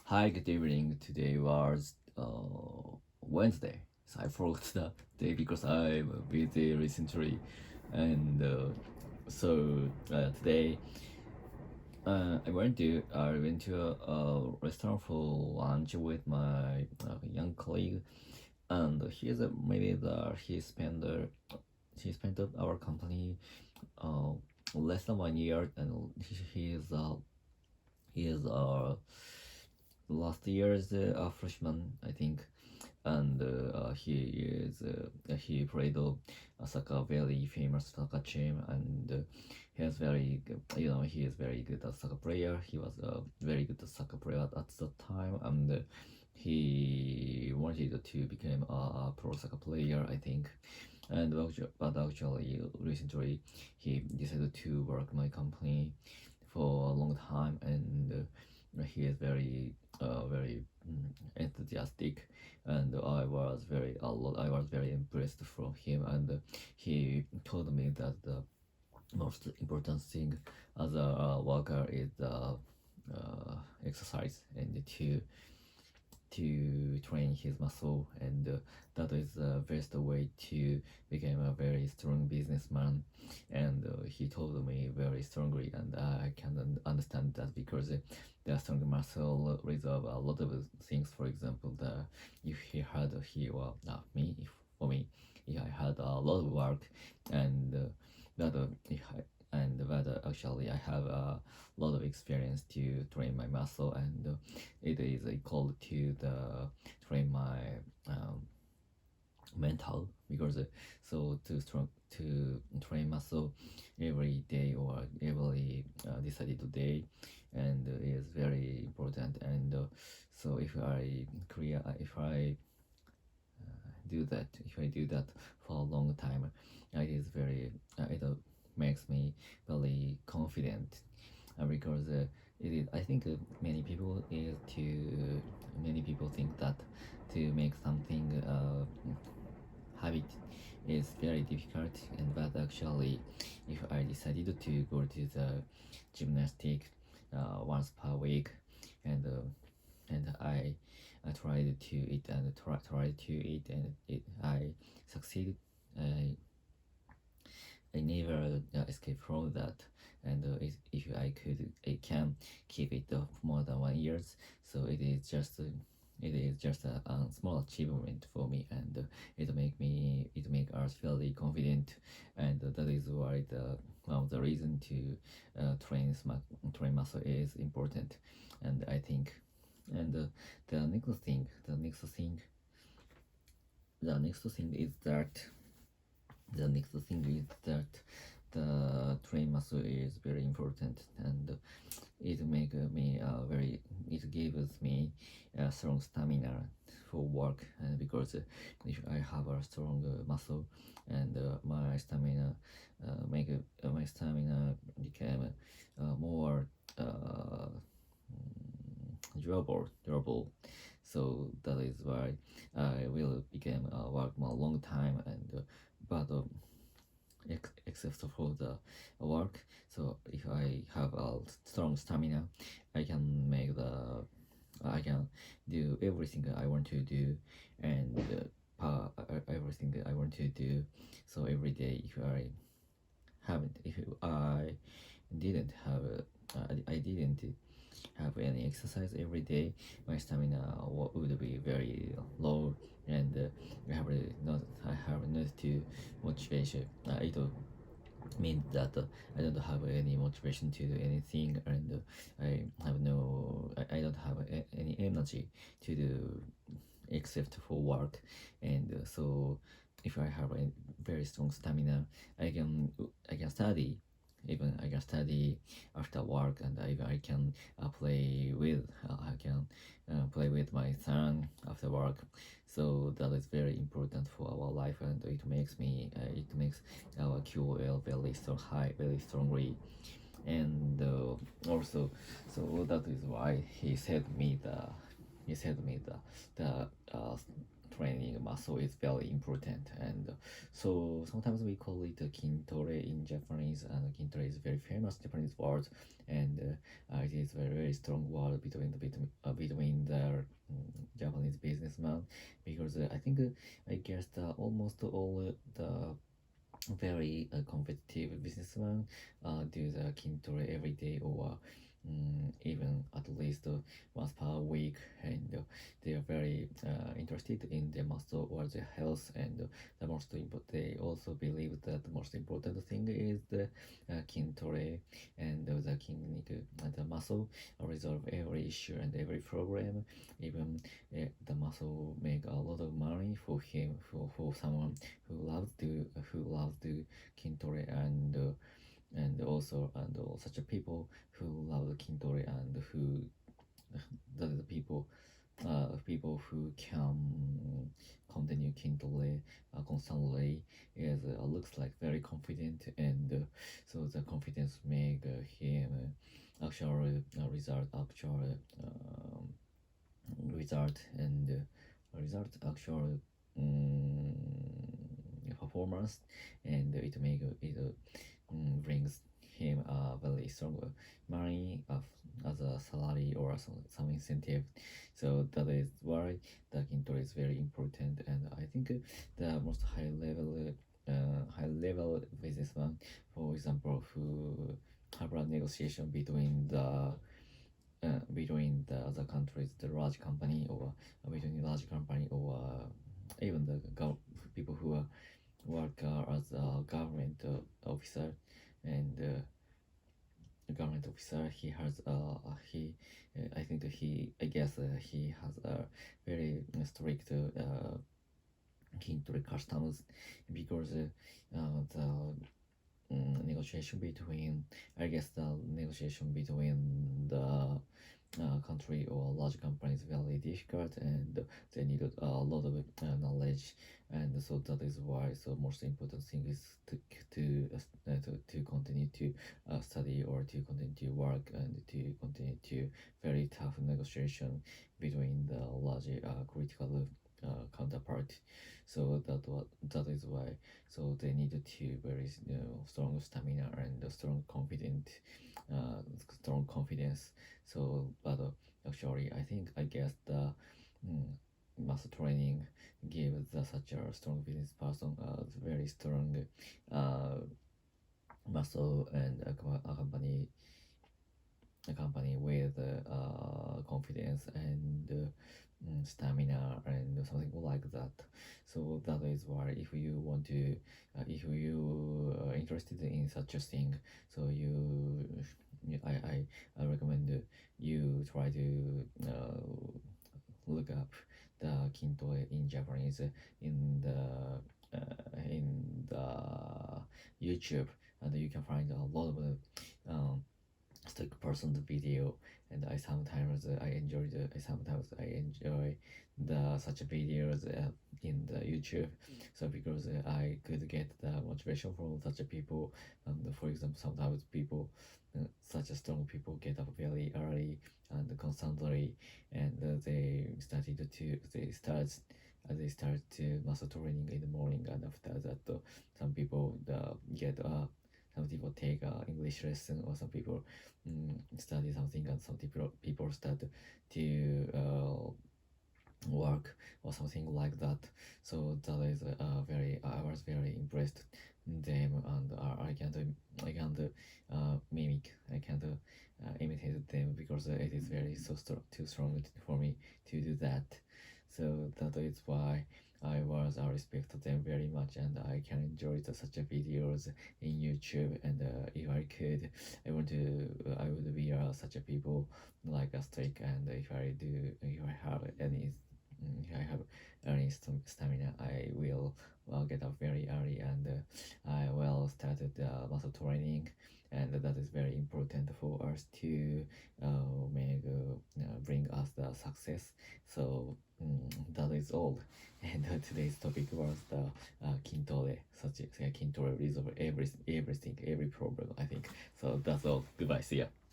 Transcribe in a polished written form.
Hi, good evening. Today was Wednesday. So I forgot the day because I'm busy recently, and today I went to a restaurant for lunch with my young colleague, and he spent our company uh, less than 1 year, and he is last year's freshman, I think, and he played a soccer very famous soccer team, and he is very good as soccer player. He was a very good soccer player at the time, and he wanted to become a pro soccer player, I think. But actually, recently he decided to work my company for a long time, and he is very enthusiastic, and I was very impressed from him, and he told me that the most important thing as a worker is the exercise, and to train his muscle, and that is the best way to become a very strong businessman. And he told me very strongly, and I can understand that, because the strong muscle resolve a lot of things. For example, if he had he or me if for me, if I had a lot of work, and that if I, and but actually I have a lot of experience to train my muscle, and it is equal to the train my um, mental, because to train muscle every day or every decided day, and is very important. And so if I do that for a long time, it makes me very confident, because I think many people think that to make something habit is very difficult, and but actually, if I decided to go to the gymnastic once per week, and I tried to eat and tried to eat, and I succeeded. I never escape from that, and if I can keep it more than 1 years, so it is just a small achievement for me, and it make us fairly confident, and that is why the one of the reason to train muscle is important, and I think, and the next thing is that the next thing is that the train muscle is very important, and it gives me a strong stamina for work, and because if I have a strong muscle, and my stamina became more durable. So that is why I will become work more long time, and but except for the work. So if I have a strong stamina, I can I can do everything I want to do, and everything I want to do. So every day, if I didn't have I didn't have any exercise every day, my stamina would be very low, and I have not too motivation. It means that I don't have any motivation to do anything, and I don't have any energy to do except for work, and so if I have a very strong stamina, I can study. Even I can study after work, and I can play with my son after work. So that is very important for our life, and it makes our QOL very strong, high, very strongly, and also, so that is why he said me the training muscle is very important. And so sometimes we call it Kintore in Japanese, and Kintore is very famous Japanese word, and it is very, very strong word between businessman, because I think I guess almost all the very competitive businessman do the Kintore every day, or even at least once per week, and they are very interested in their muscle or their health, and they also believe that the most important thing is the Kintore, and the king the muscle resolve every issue and every problem. Even the muscle make a lot of money for him, for someone who loves to Kintore, and such a people who love the Kintore, and who the people who can continue Kintore constantly is looks like very confident, and so the confidence make him actual result, and result actual um, performance, and it brings him a very strong money as a salary or some incentive. So that is why the Kintore is very important, and I think the most high level businessman, for example, who have a negotiation between the other countries, the large company, or between the large company, or even the people who work as a government officer, and government officer. He has he I think I guess he has a very strict Kintore customs, because negotiation between I guess the negotiation between the country or large company is very difficult, and they need a lot of knowledge, and so that is why, so most important thing is to continue to study, or to continue to work, and to continue to very tough negotiation between the large critical counterpart. So that is why, so they need to very strong stamina, and a strong confidence. So but actually I guess the muscle training gives such a strong business person very strong uh, muscle, and accompany with confidence, and stamina, and something like that. So that is why, if you are interested in such a thing, so I recommend you try to look up the Kintore in Japanese in the YouTube, and you can find a lot of stick person video, and sometimes I enjoy the such videos in the YouTube. So because I could get the motivation from such a people, and for example, sometimes people such a strong people get up very early and constantly, and they start to muscle training in the morning, and after that some people get some people take English lesson, or some people study something, and some people start to work or something like that. So that is I was very impressed them, and I can't imitate them, because it is very too strong for me to do that. So that is why I respect them very much, and I can enjoy such a videos in YouTube. And if I could, I would be such a people like a streak. And if I have any stamina, I will get up very early, and I will start muscle training, and that is very important for us to bring us the success. So that is all. And today's topic was the Kintore. Such a Kintore resolve everything, every problem, I think. So that's all. Goodbye. See ya.